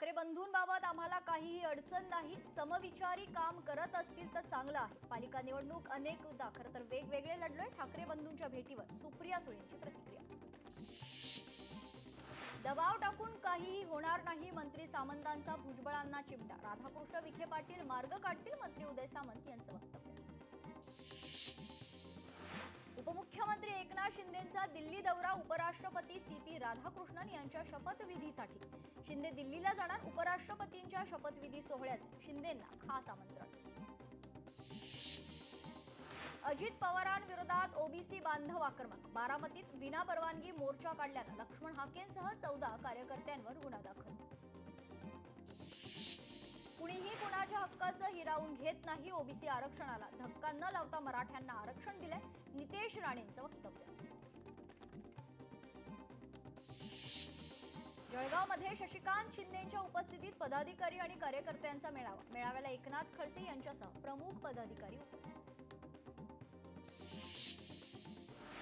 ठाकरे बंधूंबाबत आम्हाला काहीही अडचण नाही, समविचारी काम करत असतील तर चांगलं आहे। पालिका निवडणूक अनेकदा खरं तर वेगवेगळे लढलोय। ठाकरे बंधूंच्या भेटीवर सुप्रिया सुळेंची प्रतिक्रिया। दबाव टाकून काहीही होणार नाही, मंत्री सामंतांचा भुजबळांना चिमटा। राधाकृष्ण विखे पाटील मार्ग काढतील, मंत्री उदय सामंत यांचं वक्तव्य। उपमुख्यमंत्री एकनाथ शिंदेंचा दिल्ली दौरा, उपराष्ट्रपती सीपी राधाकृष्णन यांच्या शपथविधीसाठी शिंदे दिल्लीला जाणार। उपराष्ट्रपतींच्या शपथविधी सोहळ्याचे शिंदेंना खास आमंत्रण। अजित पवारांविरोधात ओबीसी बांधव आक्रमक, बारामतीत विना परवानगी मोर्चा काढल्यानं लक्ष्मण हाकेंसह 14 कार्यकर्त्यांवर गुन्हा दाखल। कुणीही कुणाच्या हक्काचं हिरावून घेत नाही, ओबीसी आरक्षणाला धक्का न लावता मराठ्यांना आरक्षण दिलंय, नितेश राणेंचं वक्तव्य। जळगावमध्ये शशिकांत शिंदेंच्या उपस्थितीत पदाधिकारी आणि कार्यकर्त्यांचा मेळावा। मेळाव्याला एकनाथ खडसे यांच्यासह प्रमुख पदाधिकारी उपस्थित।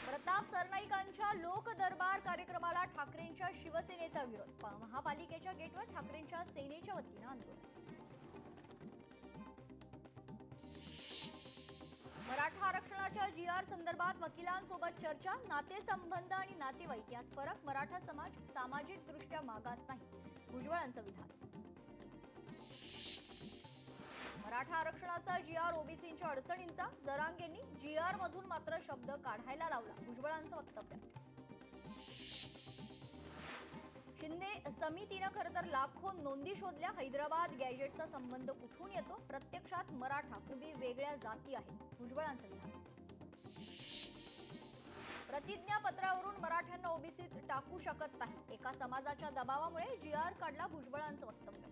प्रताप सरनाईकांच्या लोक दरबार कार्यक्रमाला ठाकरेंच्या शिवसेनेचा विरोध। महापालिकेच्या गेटवर ठाकरेंच्या सेनेच्या वतीनं आंदोलन। मराठा आरक्षणाच्या जीआर संदर्भात वकिलांसोबत चर्चा, नातेसंबंध आणि नातेवाईक यात फरक, मराठा समाज सामाजिक दृष्ट्या मागास नाही, भुजबळांचं विधान। मराठा आरक्षणाचा जीआर ओबीसींच्या अडचणींचा, जरांगेंनी जीआर मधून मात्र शब्द काढायला लावला, भुजबळांचं वक्तव्य। शिंदे समितीनं खरं तर लाखो नोंदी शोधल्या, हैदराबाद गॅजेटचा संबंध कुठून येतो, प्रत्यक्षात मराठा कुणी वेगळ्या जाती आहेत, भुजबळांचं विधान। प्रतिज्ञापत्रावरून मराठ्यांना ओबीसीत टाकू शकत नाही, एका समाजाच्या दबावामुळे जीआर काढला, भुजबळांचं वक्तव्य।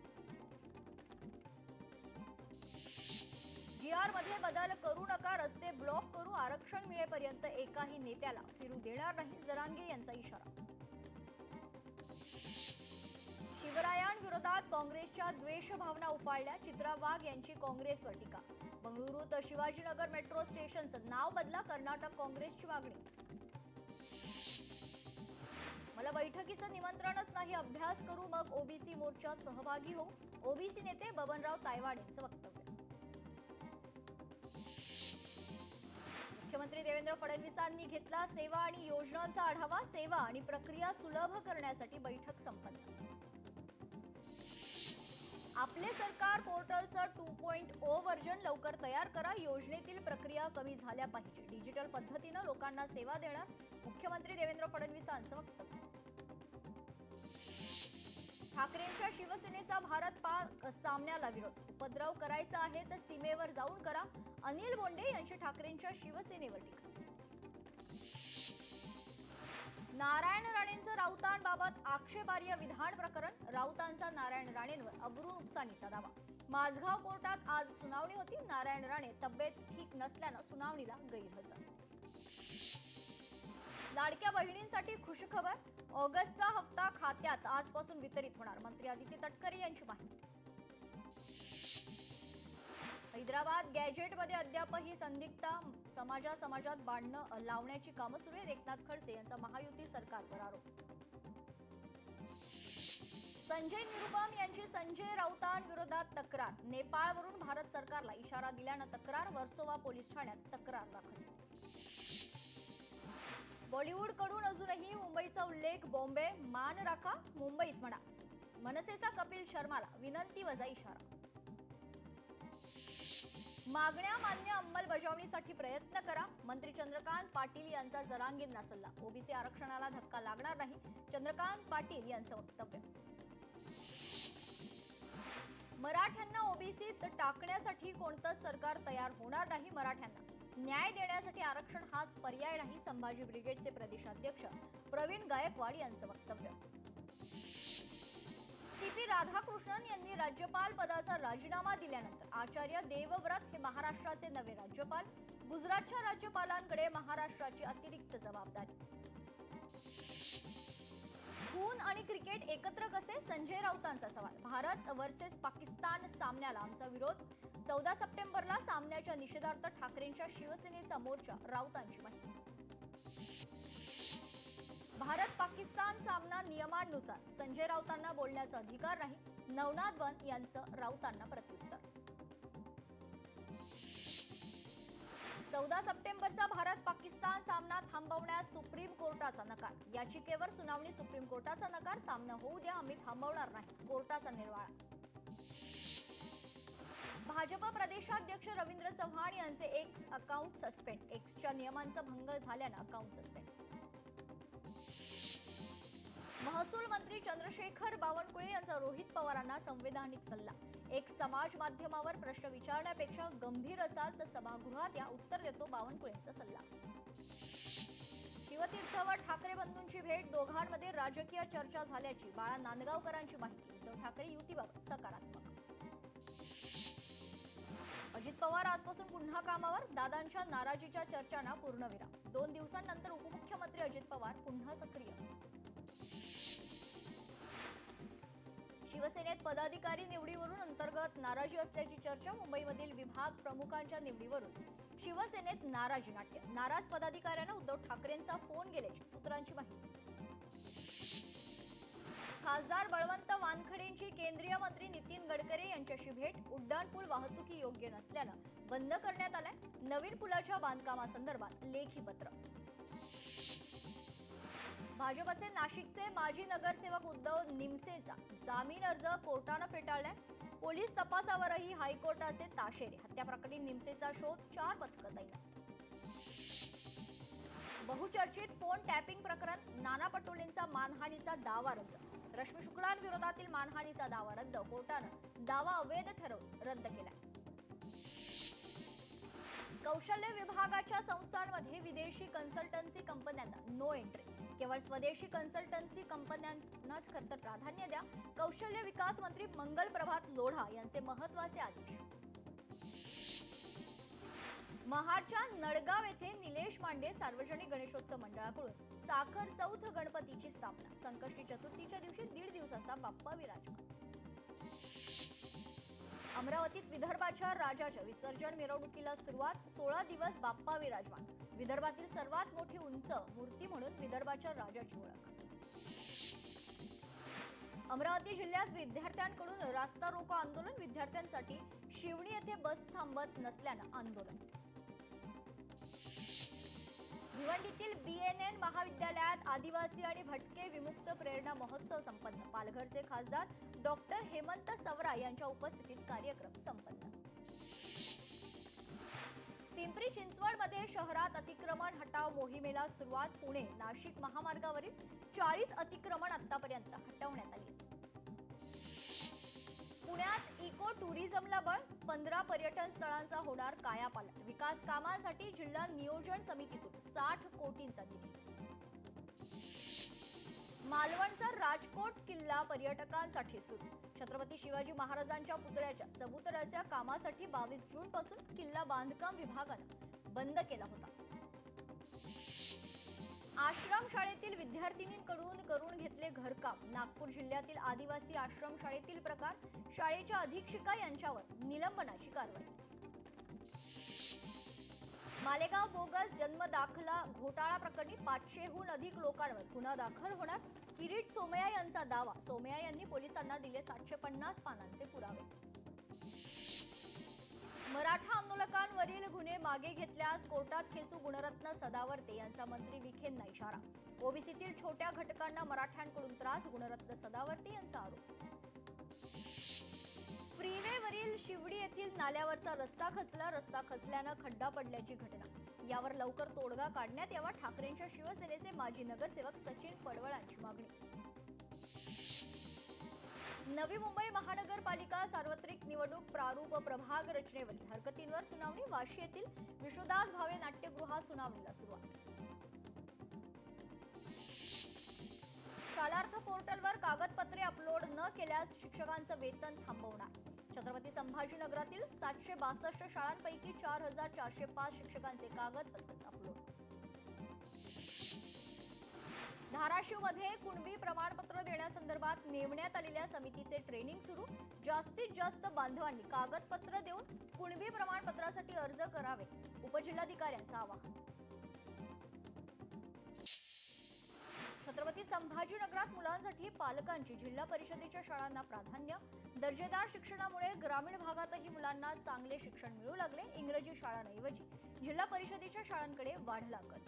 जीआर मध्ये बदल करू नका, रस्ते ब्लॉक करू, आरक्षण मिळेपर्यंत एकाही नेत्याला फिरू देणार नाही, जरांगे यांचा इशारा। शिवरायांविरोधात काँग्रेसच्या द्वेष भावना उफाळल्या, चित्रा वाघ यांची काँग्रेसवर टीका। बंगळुरूत शिवाजीनगर मेट्रो स्टेशनचं नाव बदला, कर्नाटक काँग्रेसची मागणी। मला बैठकीचं निमंत्रणच नाही, अभ्यास करू मग ओबीसी मोर्चात सहभागी होऊ, ओबीसी नेते बबनराव तायवाड यांचं वक्तव्य। मुख्यमंत्री देवेंद्र फडणवीसांनी घेतला सेवा आणि योजनांचा आढावा, सेवा आणि प्रक्रिया सुलभ करण्यासाठी बैठक संपन्न। आपले सरकार पोर्टलचं 2.0 व्हर्जन लवकर तयार करा, योजनेतील प्रक्रिया कमी झाल्या पाहिजे, डिजिटल पद्धतीनं लोकांना सेवा देणार, मुख्यमंत्री देवेंद्र फडणवीसांचं वक्तव्य। ठाकरेंच्या शिवसेनेचा भारत पाक सामन्याला विरोध, उपद्रव करायचा आहे तर सीमेवर जाऊन करा, अनिल बोंडे यांची ठाकरेंच्या शिवसेनेवर टीका। नारायण राणेंचं राऊतांबाबत आक्षेपार्ह विधान प्रकरण, राऊतांचा नारायण राणेंवर अब्रू नुकसानीचा दावा। माझगाव कोर्टात आज सुनावणी होती, नारायण राणे तब्येत ठीक नसल्यानं सुनावणीला गैरहजर। लाडक्या बहिणींसाठी खुशखबर, ऑगस्टचा हप्ता खात्यात आजपासून वितरित होणार, मंत्री आदित्य तटकरे यांची माहिती। हैदराबाद गॅजेटमध्ये अद्यापही संदिग्धता, समाजात बांधणं लावण्याची कामं सुरू आहेत, एकनाथ खडसे यांचा महायुती सरकारवर आरोप। संजय निरुपम यांची संजय राऊतांविरोधात तक्रार, नेपाळवरून भारत सरकारला इशारा दिल्यानं तक्रार, वर्सोवा पोलीस ठाण्यात तक्रार दाखल। बॉलिवूडकडून अजूनही मुंबईचा उल्लेख, बॉम्बे मान राखा, मुंबईच म्हणा, मनसेचा कपिल शर्माला विनंती वजा इशारा। मागण्या मान्य अंमलबजावणीसाठी प्रयत्न करा, मंत्री चंद्रकांत पाटील यांचा जरांगेंना सल्ला, ओबीसी आरक्षणाला धक्का लागणार नाही, चंद्रकांत पाटील यांचं वक्तव्य। मराठ्यांना ओबीसीत टाकण्यासाठी कोणतंच सरकार तयार होणार नाही, मराठ्यांना न्याय देण्यासाठी आरक्षण हाच पर्याय नाही, संभाजी ब्रिगेडचे प्रदेशाध्यक्ष प्रवीण गायकवाड यांचं वक्तव्य। सीपी राधाकृष्णन यांनी राज्यपाल पदाचा राजीनामा दिल्यानंतर आचार्य देवव्रत हे महाराष्ट्राचे नवे राज्यपाल, गुजरातच्या राज्यपालांकडे महाराष्ट्राची अतिरिक्त जबाबदारी। खून आणि क्रिकेट एकत्र कसे, संजय राऊतांचा सवाल, भारत वर्सेस पाकिस्तान सामन्याला आमचा विरोध, 14 सप्टेंबरला सामन्याच्या निषेधार्थ ठाकरेंच्या शिवसेनेचा मोर्चा, राऊतांची माहिती। भारत पाकिस्तान सामना नियमांनुसार संजय राऊतांना बोलण्याचा अधिकार नाही, नवनाथ बन यांचं राऊतांना प्रत्युत्तर. 14 सप्टेंबरचा भारत पाकिस्तान सामना थांबवण्यास सुप्रीम कोर्टाचा नकार. याचिकेवर सुनावणी सुप्रीम कोर्टाचा नकार. सामना होऊ द्या, आम्ही थांबवणार नाही, कोर्टाचा निर्वाळा. भाजप प्रदेशाध्यक्ष रवींद्र चव्हाण यांचे एक्स अकाउंट सस्पेंड. एक्सच्या नियमांचा भंग झाल्यानं अकाउंट सस्पेंड. महसूल मंत्री चंद्रशेखर बावनकुळे यांचा रोहित पवारांना संवैधानिक सल्ला. एक समाज माध्यमावर प्रश्न विचारण्यापेक्षा गंभीर असाल तर सभागृहात या, उत्तर देतो बावनकुळेंचा सल्ला. शिवतीर्थ व ठाकरे बंधूंची भेट. दोघांमध्ये राजकीय चर्चा झाल्याची बाळा नांदगावकरांची माहिती. उद्धव ठाकरे युतीबाबत सकारात्मक. अजित पवार आजपासून पुन्हा कामावर. दादांच्या नाराजीच्या चर्चांना पूर्णविराम. 2 दिवसांनंतर उपमुख्यमंत्री अजित पवार पुन्हा सक्रिय. शिवसेनेत पदाधिकारी निवडीवरून अंतर्गत नाराजी असल्याची चर्चा. मुंबईमधील विभाग प्रमुखांच्या निवडीवरून शिवसेनेत नाराजी नाट्य. नाराज पदाधिकाऱ्यांना उद्धव ठाकरेंचा फोन गेल्याची सूत्रांची माहिती. खासदार बळवंत वानखडेंची केंद्रीय मंत्री नितीन गडकरी यांच्याशी भेट. उड्डाणपूल वाहतुकी योग्य नसल्यानं बंद करण्यात आलाय. नवीन पुलाच्या बांधकामासंदर्भात लेखी पत्र. भाजपचे नाशिकचे माजी नगरसेवक उद्धव निमसेचा जामीन अर्ज कोर्टानं फेटाळलाय. पोलीस तपासावरही हायकोर्टाचे ताशेरे. हत्या प्रकरणी निमसेचा शोध. 4 पथकं तैनात. बहुचर्चित फोन टॅपिंग प्रकरण. नाना पटोलेंचा मानहानीचा दावा रद्द. रश्मी शुक्लांविरोधातील मानहानीचा दावा रद्द. कोर्टानं दावा अवैध ठरवून रद्द केलाय. कौशल्य विभागाच्या संस्थांमध्ये विदेशी कन्सल्टन्सी कंपन्यांना नो एंट्री. केवळ स्वदेशी कन्सल्टन्सी कंपन्यांनाच खरं तर प्राधान्य द्या. कौशल्य विकास मंत्री मंगल प्रभात लोढा यांचे महत्त्वाचे आदेश. महाडच्या नडगाव येथे निलेश मांडे सार्वजनिक गणेशोत्सव मंडळाकडून साखर चौथ गणपतीची स्थापना. संकष्टी चतुर्थीच्या दिवशी 1.5 दिवसाचा बाप्पा विराजमान. अमरावतीत विदर्भाच्या राजाच्या विसर्जन मिरवणुकीला सुरुवात. 16 दिवस बाप्पा विराजमान. विदर्भातील सर्वात मोठी उंच मूर्ती म्हणून विदर्भाच्या राजाची ओळख. अमरावती जिल्ह्यात विद्यार्थ्यांकडून रास्ता रोको आंदोलन. विद्यार्थ्यांसाठी शिवणी येथे बस थांबत नसल्यानं आंदोलन. भिवंडीतील बीएनएन महाविद्यालयात आदिवासी आणि भटके विमुक्त प्रेरणा महोत्सव संपन्न. पालघरचे खासदार डॉक्टर हेमंत सवरा यांच्या उपस्थितीत कार्यक्रम संपन्न. पिंपरी चिंचवडमध्ये शहरात अतिक्रमण हटाव मोहिमेला सुरुवात. पुणे नाशिक महामार्गावरील 40 अतिक्रमण आतापर्यंत हटवण्यात आली. पुण्यात इको टुरिझमला बळ. 15 पर्यटन स्थळांचा होणार कायापालट. विकास कामांसाठी जिल्हा नियोजन समितीतून 60 कोटींचा निधी. मालवणचा राजकोट किल्ला पर्यटकांसाठी सुरू. छत्रपती शिवाजी महाराजांच्या पुतळ्याच्या चबुतऱ्याच्या कामासाठी 22 जून पासून किल्ला बांधकाम विभागानं बंद केला होता. आश्रम शाळेतील विद्यार्थिनींकडून करून घेतले घरकाम. नागपूर जिल्ह्यातील आदिवासी आश्रम शाळेतील प्रकार. शाळेच्या अधीक्षिका यांच्यावर निलंबनाची कारवाई. मालेगाव बोगस जन्म दाखला घोटाळा प्रकरणी 500हून अधिक लोकांवर गुन्हा दाखल होणार. किरीट सोमय्या यांचा दावा. सोमय्या यांनी पोलिसांना दिले 750 पानांचे पुरावे. मराठा आंदोलकांवरील गुन्हे मागे घेतल्यास कोर्टात खेचू गुणरत्न सदावर्ते यांचा मंत्री विखेंना इशारा. ओबीसीतील छोट्या घटकांना मराठ्यांकडून त्रास. गुणरत्न सदावर्ते यांचा आरोप. फ्रीवेवरील शिवडी येथील नाल्यावरचा रस्ता खचला. रस्ता खचल्यानं खड्डा पडल्याची घटना. यावर लवकर तोडगा काढण्यात यावा. ठाकरेंच्या शिवसेनेचे माजी नगरसेवक सचिन पडवळांची मागणी. नवी मुंबई महानगरपालिका सार्वत्रिक निवडणूक प्रारूप प्रभाग रचनेवरील हरकतींवर सुनावणी. वाशी येथील विष्णुदास भावे नाट्यगृहात सुनावणीला सुरुवात. शालार्थ पोर्टलवर कागदपत्रे अपलोड न केल्यास शिक्षकांचं वेतन थांबवणार. छत्रपती संभाजीनगरातील 762 शाळांपैकी 4405 शिक्षकांचे कागदपत्र अपलोड. धाराशिवमध्ये कुणबी प्रमाणपत्र देण्यासंदर्भात नेमण्यात आलेल्या समितीचे ट्रेनिंग सुरू. जास्तीत जास्त बांधवांनी कागदपत्र देऊन कुणबी प्रमाणपत्रासाठी अर्ज करावे. उपजिल्हाधिकाऱ्यांचं आवाहन. छत्रपती संभाजीनगरात मुलांसाठी पालकांची जिल्हा परिषदेच्या शाळांना प्राधान्य. दर्जेदार शिक्षणामुळे ग्रामीण भागातही मुलांना चांगले शिक्षण मिळू लागले. इंग्रजी शाळांऐवजी जिल्हा परिषदेच्या शाळांकडे वाढला कल.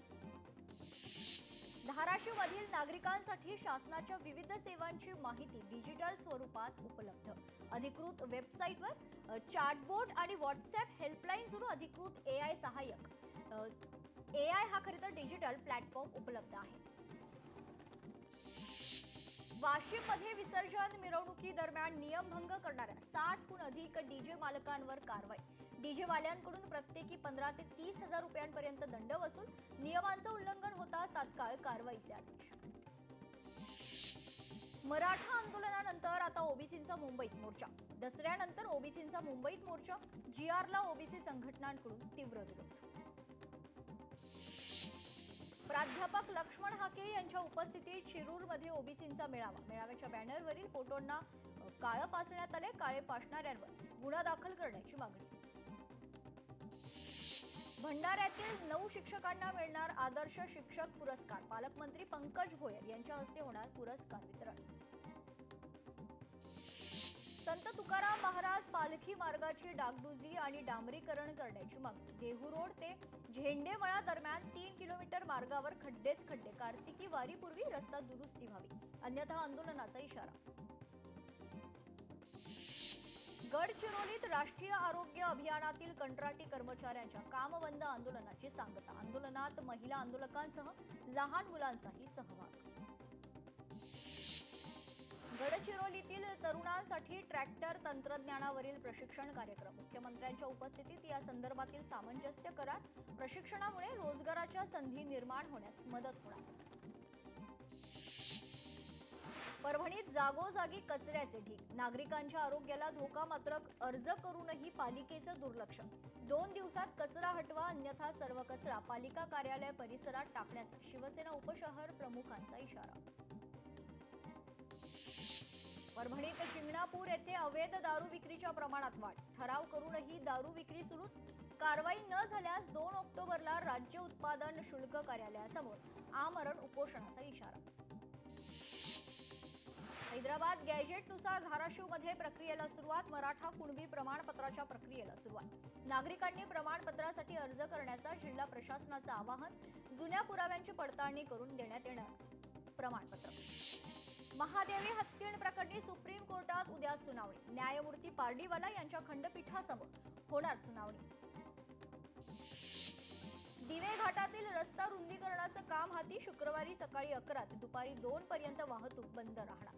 धाराशिवमधील नागरिकांसाठी शासनाच्या विविध सेवांची माहिती डिजिटल स्वरूपात उपलब्ध. अधिकृत वेबसाईटवर चॅटबोट आणि व्हॉट्सअप हेल्पलाईन सुरू. अधिकृत एआय सहाय्यक एआय हा खरं तर डिजिटल प्लॅटफॉर्म उपलब्ध आहे. वाशिममध्ये विसर्जन मिरवणुकी दरम्यान नियमभंग करणाऱ्या 60हून अधिक डीजे मालकांवर कारवाई. डीजे वाल्यांकडून प्रत्येकी 15 ते 30 हजार रुपयांपर्यंत दंड वसूल. नियमांचं उल्लंघन होताच तात्काळ कारवाईचे आदेश. मराठा आंदोलनानंतर आता ओबीसींचा मुंबईत मोर्चा. दसऱ्यानंतर ओबीसींचा मुंबईत मोर्चा. जीआरला ओबीसी संघटनांकडून तीव्र विरोध. प्राध्यापक लक्ष्मण हाके यांच्या उपस्थितीत शिरूरमध्ये ओबीसींचा मेळावा. मेळाव्याच्या बॅनरवरील फोटोंना काळं फासण्यात आले. काळे फासणाऱ्यांवर गुन्हा दाखल करण्याची मागणी. भंडाऱ्यातील 9 शिक्षकांना मिळणार आदर्श शिक्षक पुरस्कार. पालकमंत्री पंकज भोयर यांच्या हस्ते होणार पुरस्कार वितरण. संत तुकाराम महाराज पालखी मार्गाची डागडुजी आणि डांबरीकरण करण्याची मागणी. देहू रोड ते झेंडेमळा दरम्यान 3 किलोमीटर मार्गावर खड्डेच खड्डे. कार्तिकी वारीपूर्वी रस्ता दुरुस्ती व्हावी, अन्यथा आंदोलनाचा इशारा. गडचिरोलीत राष्ट्रीय आरोग्य अभियानातील कंत्राटी कर्मचाऱ्यांच्या कामबंद आंदोलनाची सांगता. आंदोलनात महिला आंदोलकांसह लहान मुलांचाही सहभाग. गडचिरोलीतील तरुणांसाठी ट्रॅक्टर तंत्रज्ञानावरील प्रशिक्षण कार्यक्रम. मुख्यमंत्र्यांच्या उपस्थितीत या संदर्भातील सामंजस्य करार. प्रशिक्षणामुळे रोजगाराच्या संधी निर्माण होण्यास मदत होणार. परभणीत जागोजागी कचऱ्याचे ढीग. नागरिकांच्या आरोग्याला धोका मात्र अर्ज करूनही पालिकेचं दुर्लक्ष. 2 दिवसात कचरा हटवा, अन्यथा सर्व कचरा पालिका कार्यालय परिसरात टाकण्याचा शिवसेना उपशहर प्रमुखांचा इशारा. परभणीत शिंगणापूर येथे अवैध दारू विक्रीच्या प्रमाणात वाढ. ठराव करूनही दारू विक्री सुरूच. कारवाई न झाल्यास 2 ऑक्टोबरला राज्य उत्पादन शुल्क कार्यालयासमोर आमरण उपोषणाचा इशारा. हैदराबाद गॅजेटनुसार धाराशिवमध्ये प्रक्रियेला सुरुवात. मराठा कुणबी प्रमाणपत्राच्या प्रक्रियेला सुरुवात. नागरिकांनी प्रमाणपत्रासाठी अर्ज करण्याचा जिल्हा प्रशासनाचं आवाहन. जुन्या पुराव्यांची पडताळणी करून देण्यात येणार प्रमाणपत्र. महादेवी हत्या प्रकरणी सुप्रीम कोर्टात उद्या सुनावणी. न्यायमूर्ती पार्डीवाला यांच्या खंडपीठासमोर होणार सुनावणी. दिवे घाटातील रस्ता रुंदीकरणाचं काम हाती. शुक्रवारी सकाळी 11 ते दुपारी 2 पर्यंत वाहतूक बंद राहणार.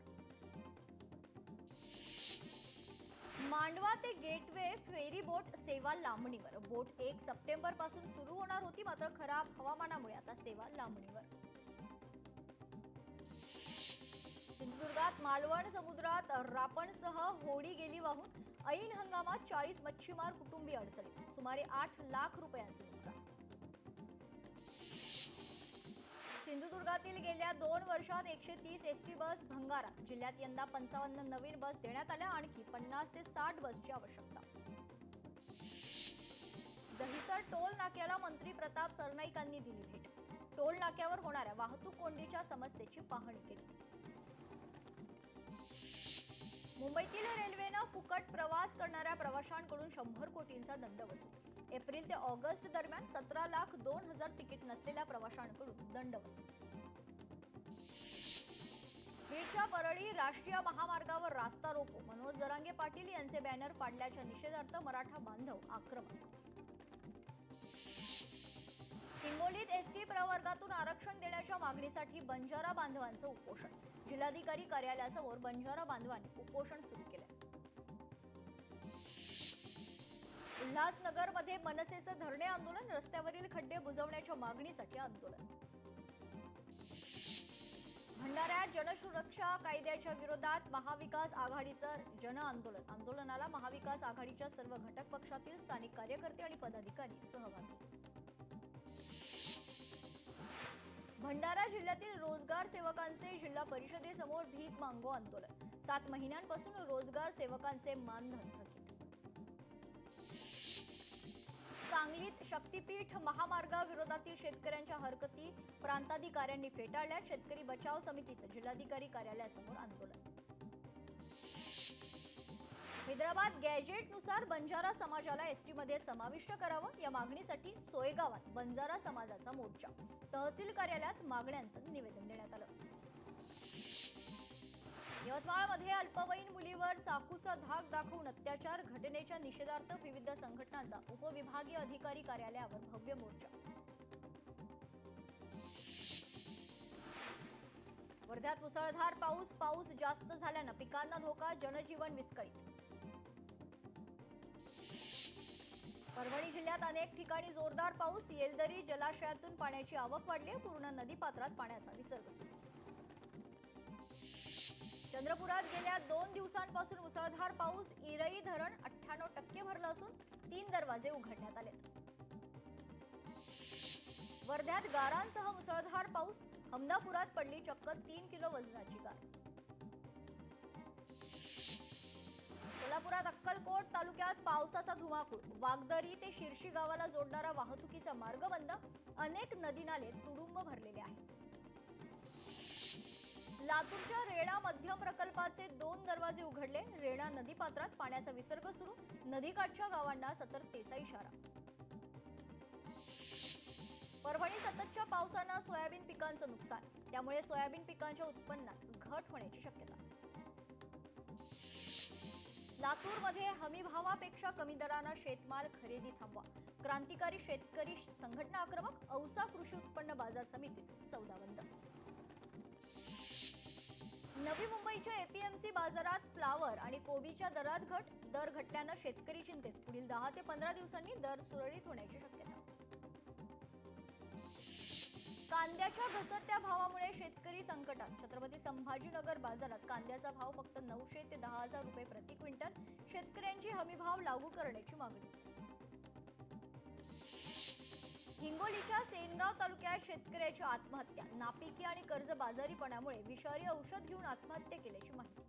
मांडवा ते गेटवे फेरी बोट सेवा लांबणीवर. बोट 1 सप्टेंबर पासून सुरू होणार होती, मात्र खराब हवामानामुळे आता सेवा लांबणीवर. सिंधुदुर्गात मालवण समुद्रात रापणसह होडी गेली वाहून. ऐन हंगामात 40 मच्छीमार कुटुंबीय अडचणीत. सुमारे 8 लाख रुपयांचे नुकसान. सिंधुदुर्गातील गेल्या 2 वर्षात 130 एसटी बस भंगारात. जिल्ह्यात यंदा 55 नवीन बस देण्यात आल्या. आणखी 50 ते 60 बसची आवश्यकता. दहिसर टोल नाक्याला मंत्री प्रताप सरनाईकांनी दिली भेट. टोल नाक्यावर होणाऱ्या वाहतूक कोंडीच्या समस्येची पाहणी केली. मुंबईतील रेल्वेनं फुकट प्रवास करणाऱ्या प्रवाशांकडून 100 कोटींचा दंड वसूल. एप्रिल ते ऑगस्ट दरम्यान 17,02,000 तिकीट नसलेल्या प्रवाशांकडून दंड वसूल. बीडच्या परळी राष्ट्रीय महामार्गावर रास्ता रोको. मनोज जरांगे पाटील यांचे बॅनर फाडल्याच्या निषेधार्थ मराठा बांधव आक्रमक. हिंगोलीत एसटी प्रवर्गातून आरक्षण देण्याच्या मागणीसाठी बंजारा बांधवांचं उपोषण. जिल्हाधिकारी कार्यालयासमोर बंजारा बांधवांनी उपोषण सुरू केलं. उल्हासनगरमध्ये मनसेचं धरणे आंदोलन. रस्त्यावरील खड्डे बुजवण्याच्या मागणीसाठी आंदोलन. भंडाऱ्यात जनसुरक्षा कायद्याच्या विरोधात महाविकास आघाडीचं जन आंदोलन. आंदोलनाला महाविकास आघाडीच्या सर्व घटक पक्षातील स्थानिक कार्यकर्ते आणि पदाधिकारी सहभागी. भंडारा जिल्ह्यातील रोजगार सेवकांचे जिल्हा परिषदेसमोर भीक मागो आंदोलन. 7 महिन्यांपासून रोजगार सेवकांचे मानधन थकीत. सांगलीत मुंबईत शक्तीपीठ महामार्गाविरोधातील शेतकऱ्यांच्या हरकती प्रांताधिकाऱ्यांनी फेटाळल्या. शेतकरी बचाव समितीचं जिल्हाधिकारी कार्यालयासमोर आंदोलन. हैदराबाद गॅजेटनुसार बंजारा समाजाला एसटी मध्ये समाविष्ट करावं या मागणीसाठी सोयगावात बंजारा समाजाचा मोर्चा. तहसील कार्यालयात मागण्यांचं निवेदन देण्यात आलं. यवतमाळमध्ये अल्पवयीन मुलीवर चाकूचा धाक दाखवून अत्याचार घटनेच्या निषेधार्थ विविध संघटनांचा उपविभागीय अधिकारी कार्यालयावर भव्य मोर्चा. वर्ध्यात मुसळधार पाऊस जास्त झाल्यानं पिकांना धोका, जनजीवन विस्कळीत. परभणी जिल्ह्यात अनेक ठिकाणी जोरदार पाऊस, येलदरी जलाशयातून पाण्याची आवक वाढली. पूर्ण नदीपात्रात पाण्याचा विसर्ग सुरू. चंद्रपुरात गेल्या 2 दिवसांपासून मुसळधार पाऊस, इरई धरण 98% भरलं असून 3 दरवाजे उघडण्यात आलेत. वर्ध्यात गारांसह मुसळधार पाऊस, हमदापुरात पडली चक्क 3 किलो वजनाची गार. सोलापुरात अक्कलकोट तालुक्यात पावसाचा धुमाकूळ, वागदरी ते शिर्शी गावाला जोडणारा वाहतुकीचा मार्ग बंद, अनेक नदी नाले तुडुंब भरलेले आहेत. लातूरच्या रेणा मध्यम प्रकल्पाचे 2 दरवाजे उघडले. रेणा नदीपात्रात पाण्याचा विसर्ग सुरू, नदीकाठच्या गावांना सतर्कतेचा इशारा. परभणी सततच्या पावसानं सोयाबीन पिकांचं नुकसान, त्यामुळे सोयाबीन पिकांच्या उत्पन्नात घट होण्याची शक्यता. लातूरमध्ये हमीभावापेक्षा कमी दरानं शेतमाल खरेदी थांबवा, क्रांतिकारी शेतकरी संघटना आक्रमक. औसा कृषी उत्पन्न बाजार समितीत सौदा बंद. नवी मुंबईच्या एपीएमसी बाजारात फ्लावर आणि कोबीच्या दरात घट, दर घटल्यानं शेतकरी चिंतेत. पुढील 10 ते 15 दिवसांनी दर सुरळीत होण्याची शक्यता. कांद्याच्या घसरत्या भावामुळे शेतकरी संकटात. छत्रपती संभाजीनगर बाजारात कांद्याचा भाव फक्त 900 ते 10,000 रुपये प्रति क्विंटल. शेतकऱ्यांची हमीभाव लागू करण्याची मागणी. हिंगोलीच्या सेनगाव तालुक्यात शेतकऱ्याची आत्महत्या, नापिकी आणि कर्जबाजारीपणामुळे विषारी औषध घेऊन आत्महत्या केल्याची माहिती.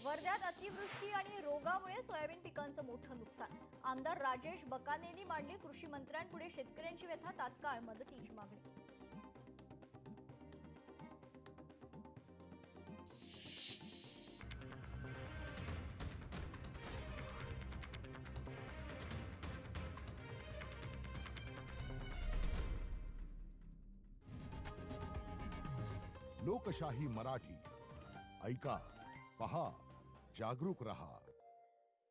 वर्ध्यात अतिवृष्टी आणि रोगामुळे सोयाबीन पिकांचं मोठं नुकसान. आमदार राजेश बकानेंनी मांडली कृषी मंत्र्यांपुढे शेतकऱ्यांची व्यथा, तात्काळ मदतीची मागणी. लोकशाही मराठी ऐका, पहा, जागरूक रहा.